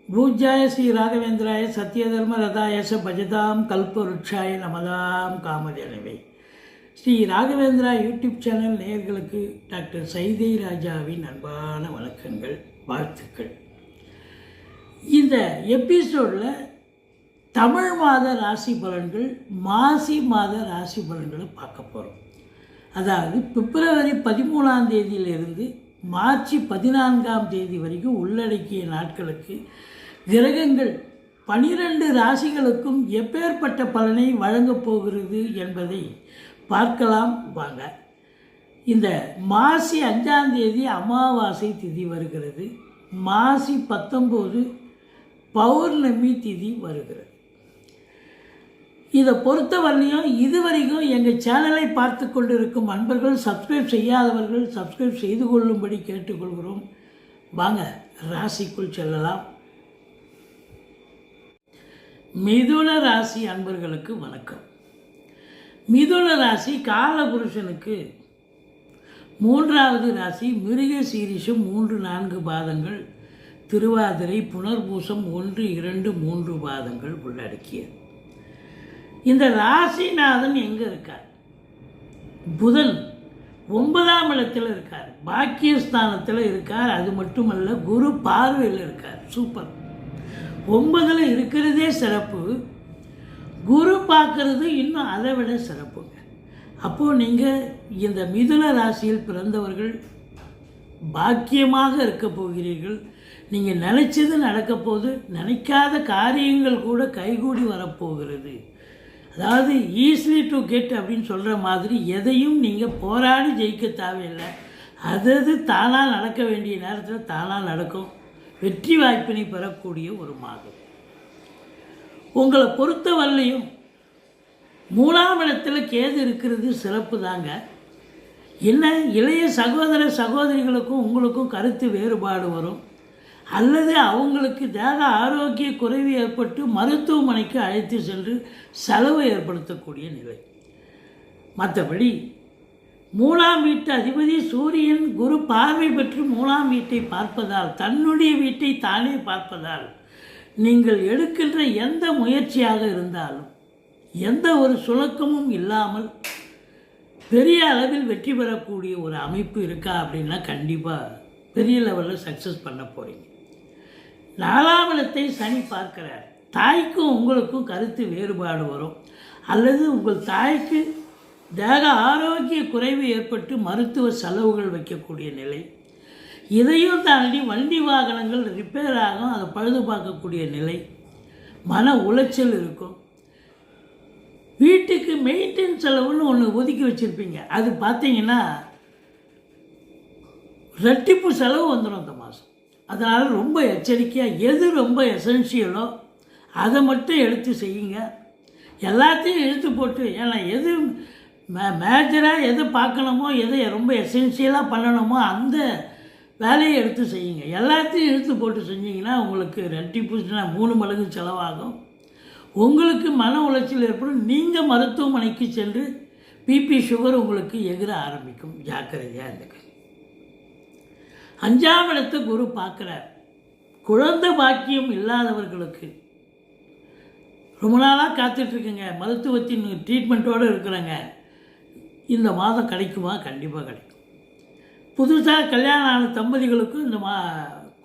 பூஜ்யாய Sri ராகவேந்திராய சத்யதர்ம ரதாயச பஜதாம் கல்பருட்சாய நமதாம் காமதேனவை. Sri Raghavendra YouTube channel நேயர்களுக்கு doctor Saidai ராஜாவின் அன்பான வணக்கங்கள், வாழ்த்துக்கள். இந்த எபிசோடில் தமிழ் மாத ராசி பலன்கள், மாசி மாத ராசி பலன்களை பார்க்க போகிறோம். அதாவது பிப்ரவரி 13ஆம் தேதியிலிருந்து மார்ச் 14ஆம் தேதி வரைக்கும் உள்ளடக்கிய நாட்களுக்கு கிரகங்கள் 12 ராசிகளுக்கும் எப்பேற்பட்ட பலனை வழங்கப் போகிறது என்பதை பார்க்கலாம் வாங்க. இந்த மாசி 5ஆம் தேதி அமாவாசை திதி வருகிறது. மாசி 19 பௌர்ணமி திதி வருகிறது. இதை பொறுத்தவரையிலையும் இதுவரைக்கும் எங்கள் சேனலை பார்த்து கொண்டிருக்கும் அன்பர்கள், சப்ஸ்கிரைப் செய்யாதவர்கள் சப்ஸ்கிரைப் செய்து கொள்ளும்படி கேட்டுக்கொள்கிறோம். வாங்க ராசிக்குள் செல்லலாம். மிதுன ராசி அன்பர்களுக்கு வணக்கம். மிதுன ராசி காலபுருஷனுக்கு 3வது ராசி. மிருக சீரிஷம் 3-4 பாதங்கள், திருவாதிரை புனர்பூசம் 1, 2, 3 பாதங்கள் உள்ளடக்கியது. இந்த ராசிநாதன் எங்கே இருக்கார்? புதன் 9ஆம் இடத்தில் இருக்கார், பாக்கியஸ்தானத்தில் இருக்கார். அது மட்டுமல்ல, குரு பார்வையில் இருக்கார். சூப்பர். 9ல் இருக்கிறதே சிறப்பு, குரு பார்க்கறது இன்னும் அதை விட சிறப்புங்க. அப்போது நீங்கள் இந்த மிதுன ராசியில் பிறந்தவர்கள் பாக்கியமாக இருக்க போகிறீர்கள். நீங்கள் நினைச்சது நடக்க போது, நினைக்காத காரியங்கள் கூட கைகூடி வரப்போகிறது. அதாவது ஈஸிலி டு கெட் அப்படின்னு சொல்கிற மாதிரி எதையும் நீங்கள் போராடி ஜெயிக்க தேவையில்லை. அது தானாக நடக்க வேண்டிய நேரத்தில் தானாக நடக்கும். வெற்றி வாய்ப்பினை பெறக்கூடிய ஒரு மாதம். உங்களை பொறுத்தவரையிலையும் 3ஆம் இடத்துல கேது இருக்கிறது சிறப்பு தாங்க. என்ன, இளைய சகோதர சகோதரிகளுக்கும் உங்களுக்கும் கருத்து வேறுபாடு வரும், அல்லது அவங்களுக்கு தேக ஆரோக்கிய குறைவு ஏற்பட்டு மருத்துவமனைக்கு அழைத்து சென்று செலவு ஏற்படுத்தக்கூடிய நிலை. மற்றபடி 3ஆம் வீட்டு அதிபதி சூரியன் குரு பார்வை பெற்று 3ஆம் வீட்டை பார்ப்பதால், தன்னுடைய வீட்டை தானே பார்ப்பதால், நீங்கள் எடுக்கின்ற எந்த முயற்சியாக இருந்தாலும் எந்த ஒரு சுணக்கமும் இல்லாமல் பெரிய அளவில் வெற்றி பெறக்கூடிய ஒரு அமைப்பு இருக்கா அப்படின்னா கண்டிப்பாக பெரிய லெவலில் சக்ஸஸ் பண்ண போகிறீங்க. 4ஆம் இடத்தை சனி பார்க்கிறார். தாய்க்கும் உங்களுக்கும் கருத்து வேறுபாடு வரும், அல்லது உங்கள் தாய்க்கு தேக ஆரோக்கிய குறைவு ஏற்பட்டு மருத்துவ செலவுகள் வைக்கக்கூடிய நிலை. இதையும் தாண்டி வண்டி வாகனங்கள் ரிப்பேர் ஆகும், அதை பழுது பார்க்கக்கூடிய நிலை. மன உளைச்சல் இருக்கும். வீட்டுக்கு மெயின்டெனன்ஸ் செலவுன்னு ஒன்று ஒதுக்கி வச்சுருப்பீங்க, அது பார்த்தீங்கன்னா ரெட்டிப்பு செலவு வந்துடும் அந்த மாதம். அதனால் ரொம்ப எச்சரிக்கையாக எது ரொம்ப எசென்ஷியலோ அதை மட்டும் எடுத்து செய்யுங்க. எல்லாத்தையும் எடுத்து போட்டு, ஏன்னா எது மேஜராக எது பார்க்கணுமோ, எது ரொம்ப எசென்ஷியலாக பண்ணணுமோ அந்த வேலையை எடுத்து செய்யுங்க. எல்லாத்தையும் எடுத்து போட்டு செஞ்சிங்கன்னா உங்களுக்கு ரெட்டிப்புச்சுன்னா 3 மடங்கு செலவாகும். உங்களுக்கு மன உளைச்சல் ஏற்படும். நீங்கள் மருத்துவமனைக்கு சென்று பிபி சுகர் உங்களுக்கு எகிற ஆரம்பிக்கும். ஜாக்கிரதையாக இருந்துக்க. 5ஆம் இடத்தை குரு பார்க்குறார். குழந்தை பாக்கியம் இல்லாதவர்களுக்கு ரொம்ப நாளாக காத்துட்ருக்குங்க, மருத்துவத்தின் ட்ரீட்மெண்ட்டோடு இருக்கிறாங்க, இந்த மாதம் கிடைக்குமா? கண்டிப்பாக கிடைக்கும். புதுசாக கல்யாணம் ஆன தம்பதிகளுக்கும் இந்த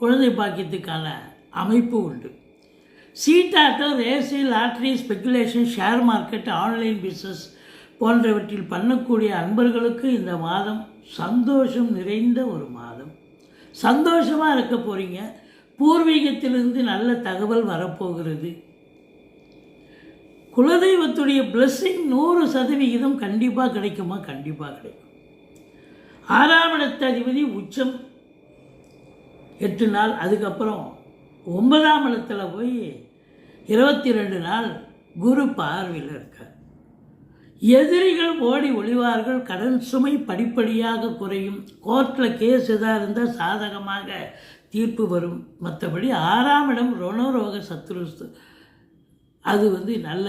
குழந்தை பாக்கியத்துக்கான அமைப்பு உண்டு. சீட்டாட்டம், race, lottery, speculation, share market, online business போன்றவற்றில் பண்ணக்கூடிய அன்பர்களுக்கு இந்த மாதம் சந்தோஷம் நிறைந்த ஒரு மாதம். சந்தோஷமாக இருக்க போகிறீங்க. பூர்வீகத்திலிருந்து நல்ல தகவல் வரப்போகிறது. குலதெய்வத்துடைய பிளஸ்ஸிங் 100% கண்டிப்பாக கிடைக்குமா? கண்டிப்பாக கிடைக்கும். 6ஆம் இடத்த அதிபதி உச்சம் 8 நாள், அதுக்கப்புறம் 9ஆம் இடத்துல போய் 22 நாள் குரு பார்வையில் இருக்கார். எதிரிகள் ஓடி ஒளிவார்கள். கடன் சுமை படிப்படியாக குறையும். கோர்ட்டில் கேஸ் எதாக இருந்தால் சாதகமாக தீர்ப்பு வரும். மற்றபடி 6ஆம் இடம் ருணரோக சத்ருஸ்து, அது நல்ல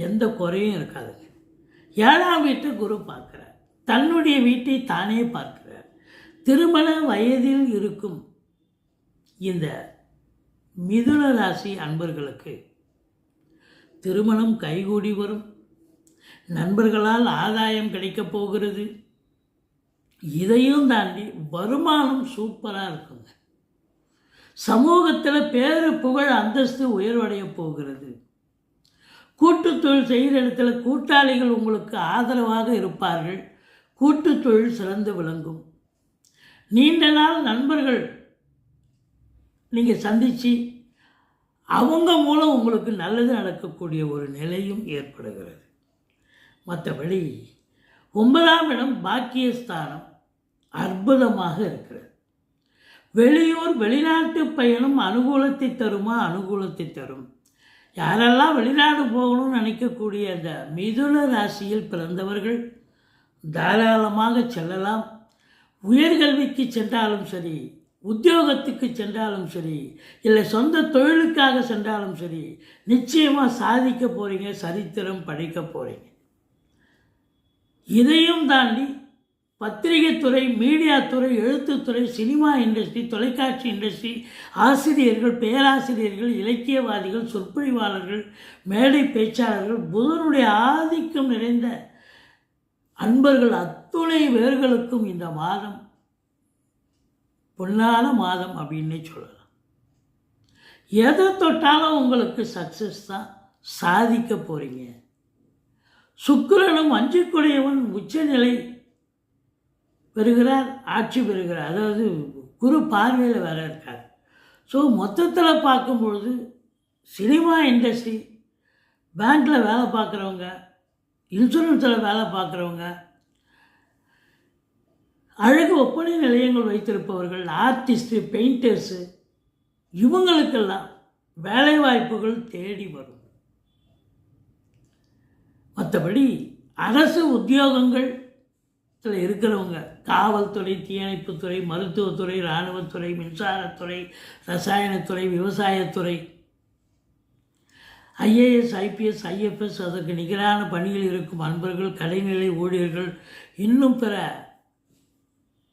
எந்த குறையும் இருக்காதுங்க. 7ஆம் வீட்டை குரு பார்க்குறார். தன்னுடைய வீட்டை தானே பார்க்கிறார். திருமண வயதில் இருக்கும் இந்த மிதுன ராசி அன்பர்களுக்கு திருமணம் கைகூடி வரும். நண்பர்களால் ஆதாயம் கிடைக்கப் போகிறது. இதையும் தாண்டி வருமானம் சூப்பராக இருக்குங்க. சமூகத்தில் பேரு புகழ் அந்தஸ்து உயர்வடைய போகிறது. கூட்டுத் தொழில் செய்கிற இடத்துல கூட்டாளிகள் உங்களுக்கு ஆதரவாக இருப்பார்கள். கூட்டுத் தொழில் சிறந்து விளங்கும். நீண்ட நாள் நண்பர்கள் நீங்கள் சந்தித்து அவங்க மூலம் உங்களுக்கு நல்லது நடக்கக்கூடிய ஒரு நிலையும் ஏற்படுகிறது. மற்றபடி 9ஆம் இடம் பாக்கியஸ்தானம் அற்புதமாக இருக்கிறது. வெளியூர் வெளிநாட்டு பயணம் அனுகூலத்தை தருமா? அனுகூலத்தை தரும். யாரெல்லாம் வெளிநாடு போகணும்னு நினைக்கக்கூடிய அந்த மிதுன ராசியில் பிறந்தவர்கள் தாராளமாக செல்லலாம். உயர்கல்விக்கு சென்றாலும் சரி, உத்தியோகத்துக்கு சென்றாலும் சரி, இல்லை சொந்த தொழிலுக்காக சென்றாலும் சரி, நிச்சயமாக சாதிக்க போகிறீங்க, சரித்திரம் படைக்க போகிறீங்க. இதையும் தாண்டி பத்திரிகை துறை, மீடியா துறை, எழுத்துத்துறை, சினிமா இண்டஸ்ட்ரி, தொலைக்காட்சி இண்டஸ்ட்ரி, ஆசிரியர்கள், பேராசிரியர்கள், இலக்கியவாதிகள், சொற்பொழிவாளர்கள், மேடை பேச்சாளர்கள், புதனுடைய ஆதிக்கம் நிறைந்த அன்பர்கள் அத்துணை பேர்களுக்கும் இந்த மாதம் பொன்னான மாதம் அப்படின்னே சொல்லலாம். எதை தொட்டாலும் உங்களுக்கு சக்ஸஸ் தான், சாதிக்க போகிறீங்க. சுக்கிரனும் அஞ்சுக்குடையவன் உச்சநிலை பெறுகிறார், ஆட்சி பெறுகிறார். அதாவது குரு பார்வையில் வேற இருக்கார். ஸோ மொத்தத்தில் பார்க்கும்பொழுது சினிமா இண்டஸ்ட்ரி, பேங்க்கில் வேலை பார்க்குறவங்க, இன்சூரன்ஸில் வேலை பார்க்குறவங்க, அழகு ஒப்பனை நிலையங்கள் வைத்திருப்பவர்கள், ஆர்டிஸ்ட்டு, பெயிண்டர்ஸு, இவங்களுக்கெல்லாம் வேலைவாய்ப்புகள் தேடி வரும். மற்றபடி அரசு உத்தியோகங்கள் இருக்கிறவங்க, காவல்துறை, தீயணைப்புத்துறை, மருத்துவத்துறை, இராணுவத்துறை, மின்சாரத்துறை, ரசாயனத்துறை, விவசாயத்துறை, ஐஏஎஸ், ஐபிஎஸ், ஐஎஃப்எஸ், அதற்கு நிகரான பணியில் இருக்கும் அன்பர்கள், கடைநிலை ஊழியர்கள், இன்னும் பிற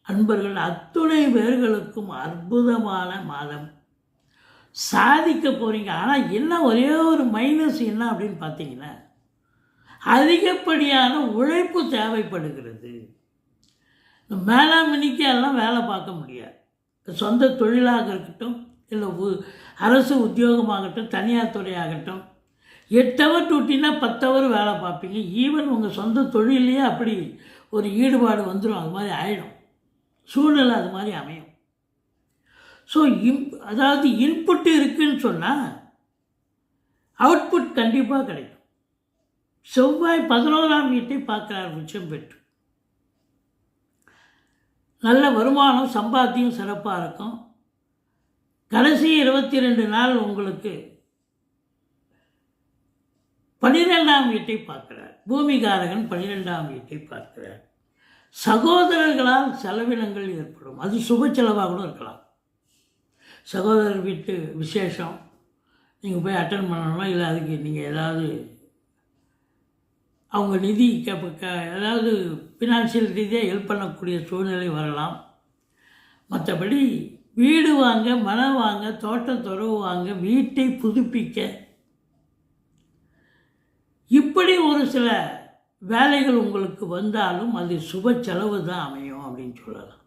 அன்பர்கள் அத்துணை பேர்களுக்கும் அற்புதமான மாதம். சாதிக்க போகிறீங்க. ஆனால் என்ன ஒரே ஒரு மைனஸ் என்ன அப்படின்னு பார்த்தீங்கன்னா, அதிகப்படியான உழைப்பு தேவைப்படுகிறது. மேலாண்மைக்கு எல்லாம் வேலை பார்க்க முடியாது. சொந்த தொழிலாக இருக்கட்டும், இல்லை அரசு உத்தியோகமாகட்டும், தனியார் துறையாகட்டும், 8 ஹவர் டியூட்டினா 10 ஹவர் வேலை பார்ப்பீங்க. ஈவன் உங்கள் சொந்த தொழிலையே அப்படி ஒரு ஈடுபாடு வந்துடும். அது மாதிரி ஆகிடும், சூழ்நிலை அது மாதிரி அமையும். ஸோ அதாவது இன்புட்டு இருக்குதுன்னு சொன்னால் அவுட்புட் கண்டிப்பாக கிடைக்கும். செவ்வாய் 11ஆம் வீட்டை பார்க்குறார் உச்சம் பெற்று. நல்ல வருமானம், சம்பாத்தியம் சிறப்பாக இருக்கும். கடைசி 22 நாள் உங்களுக்கு 12ஆம் வீட்டை பார்க்கிறார். பூமிகாரகன் 12ஆம் வீட்டை பார்க்கிறார். சகோதரர்களால் செலவினங்கள் ஏற்படும். அது சுப செலவாக கூட இருக்கலாம். சகோதரர் வீட்டு விசேஷம் நீங்கள் போய் அட்டன் பண்ணணும், இல்லை அதுக்கு நீங்கள் ஏதாவது அவங்க நிதி ஏதாவது ஃபினான்ஷியல் ரீதியாக ஹெல்ப் பண்ணக்கூடிய சூழ்நிலை வரலாம். மற்றபடி வீடு வாங்க, மனம் வாங்க, தோட்டத்துறவு வாங்க, வீட்டை புதுப்பிக்க, இப்படி ஒரு சில வேலைகள் உங்களுக்கு வந்தாலும் அது சுப செலவு தான் அமையும் அப்படின்னு சொல்லலாம்.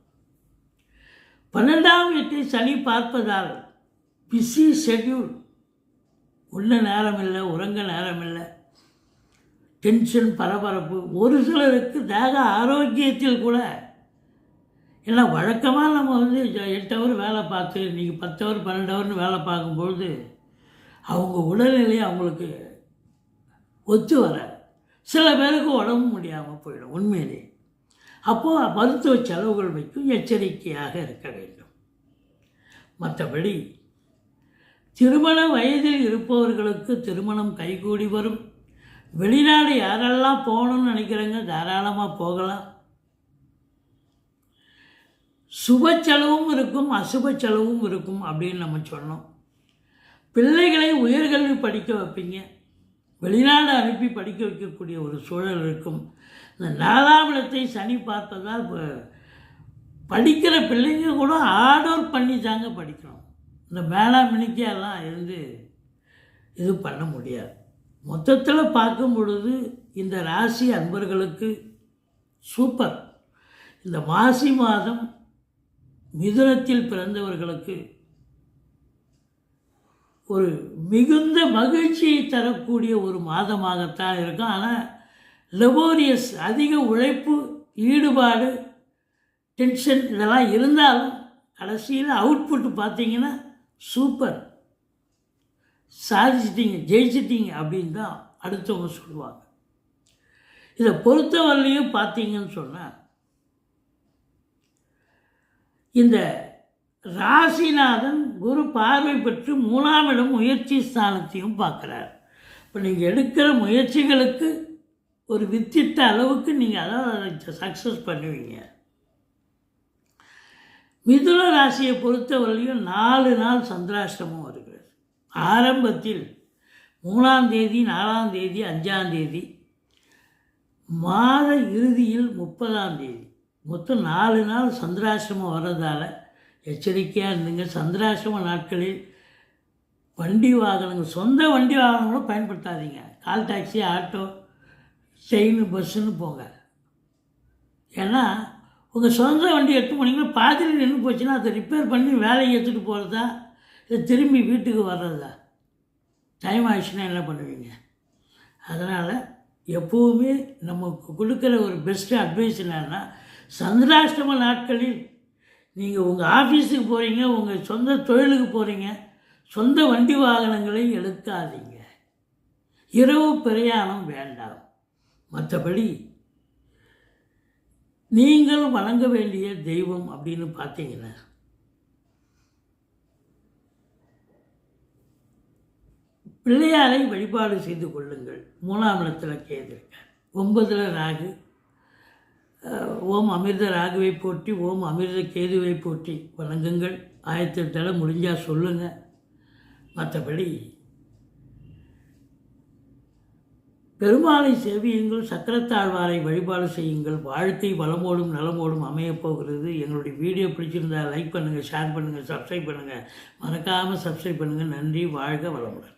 12ஆம் வீட்டை சனி பார்ப்பதால் பிஸி ஷெட்யூல், உண்ண நேரம் இல்லை, உறங்க நேரம் இல்லை, டென்ஷன், பரபரப்பு. ஒரு சிலருக்கு தேக ஆரோக்கியத்தில் கூட, ஏன்னா வழக்கமாக நம்ம 8 ஹவர் வேலை பார்த்து இன்றைக்கி 10 ஹவர் 12 ஹவர்னு வேலை பார்க்கும்பொழுது அவங்க உடல்நிலை அவங்களுக்கு ஒத்து வராது. சில பேருக்கு உடம்பு முடியாமல் போயிடும் உண்மையிலே. அப்போது மருத்துவ செலவுகள் வைக்கும், எச்சரிக்கையாக இருக்க வேண்டும். மற்றபடி திருமண வயதில் இருப்பவர்களுக்கு திருமணம் கைகூடி வரும். வெளிநாடு யாரெல்லாம் போகணும்னு நினைக்கிறாங்க தாராளமாக போகலாம். சுப செலவும் இருக்கும், அசுப செலவும் இருக்கும் அப்படின்னு நம்ம சொன்னோம். பிள்ளைகளை உயர்கல்வி படிக்க வைப்பீங்க, வெளிநாடு அனுப்பி படிக்க வைக்கக்கூடிய ஒரு சூழல் இருக்கும். இந்த 4ஆம் இடத்தை சனி பார்ப்பதால் படிக்கிற பிள்ளைங்க கூட ஆர்டர் பண்ணி தாங்க படிக்கணும். இந்த மேலாமினிக்கெல்லாம் இருந்து இது பண்ண முடியாது. மொத்தத்தில் பார்க்கும் பொழுது இந்த ராசி அன்பர்களுக்கு சூப்பர். இந்த மாசி மாதம் மிதுனத்தில் பிறந்தவர்களுக்கு ஒரு மிகுந்த மகிழ்ச்சியை தரக்கூடிய ஒரு மாதமாகத்தான் இருக்கும். ஆனால் லெபோரியஸ், அதிக உழைப்பு, ஈடுபாடு, டென்ஷன் இதெல்லாம் இருந்தாலும் கடைசியில் அவுட்புட் பார்த்தீங்கன்னா சூப்பர், சாதிச்சிட்டிங்க, ஜெயிச்சிட்டிங்க அப்படின்னு தான் அடுத்தவங்க சொல்லுவாங்க. இதை பொறுத்தவரையிலையும் பார்த்தீங்கன்னு சொன்னால் இந்த ராசிநாதன் குரு பார்வை பெற்று 3ஆம் இடம் முயற்சி ஸ்தானத்தையும் பார்க்குறார். இப்போ நீங்கள் எடுக்கிற முயற்சிகளுக்கு ஒரு வித்திட்ட அளவுக்கு நீங்கள் அதாவது சக்ஸஸ் பண்ணுவீங்க. மிதுன ராசியை பொறுத்தவரையிலும் 4 நாள் சந்திராஷ்டமம் வருகிறது. ஆரம்பத்தில் 3ஆம் தேதி, 4ஆம் தேதி, 5ஆம் தேதி, மாத இறுதியில் 30ஆம் தேதி, மொத்தம் 4 நாள் சந்திராஷ்டமம் வர்றதால எச்சரிக்கையாக இருந்துங்க. சந்திராஷ்டம நாட்களில் வண்டி வாகனங்கள், சொந்த வண்டி வாகனங்களும் பயன்படுத்தாதீங்க. கால் டாக்ஸி, ஆட்டோ, ட்ரெயின், பஸ்ஸுன்னு போங்க. ஏன்னா உங்கள் சொந்த வண்டி எடுத்து போனீங்கன்னா பாதியில் நின்று போச்சுன்னா அதை ரிப்பேர் பண்ணி வேலையை எடுத்துகிட்டு போகிறதா இல்லை திரும்பி வீட்டுக்கு வர்றதா? டைம் ஆயிடுச்சுன்னா என்ன பண்ணுவீங்க? அதனால் எப்போவுமே நமக்கு கொடுக்குற ஒரு பெஸ்ட்டு அட்வைஸ் என்னன்னா, சந்திராஷ்டம நாட்களில் நீங்கள் உங்கள் ஆஃபீஸுக்கு போகிறீங்க, உங்கள் சொந்த தொழிலுக்கு போகிறீங்க, சொந்த வண்டி வாகனங்களை எடுக்காதீங்க. இரவு பிரயாணம் வேண்டாம். மற்றபடி நீங்கள் வணங்க வேண்டிய தெய்வம் அப்படின்னு பார்த்தீங்கன்னா பிள்ளையாரை வழிபாடு செய்து கொள்ளுங்கள். 3ஆம் இடத்துல கேது இருக்கார், 9ல் ராகு. ஓம் அமிர்த ராகுவை போற்றி, ஓம் அமிர்த கேதுவை போற்றி வணங்குங்கள். 1008 முடிஞ்சால் சொல்லுங்கள். மற்றபடி பெருமாளை சேவியுங்கள், சக்கரத்தாழ்வாரை வழிபாடு செய்யுங்கள். வாழ்க்கை வளமோடும் நலமோடும் அமையப் போகிறது. எங்களுடைய வீடியோ பிடிச்சிருந்தால் லைக் பண்ணுங்கள், ஷேர் பண்ணுங்கள், சப்ஸ்கிரைப் பண்ணுங்கள். மறக்காமல் சப்ஸ்கிரைப் பண்ணுங்கள். நன்றி. வாழ்க வளமுடன்.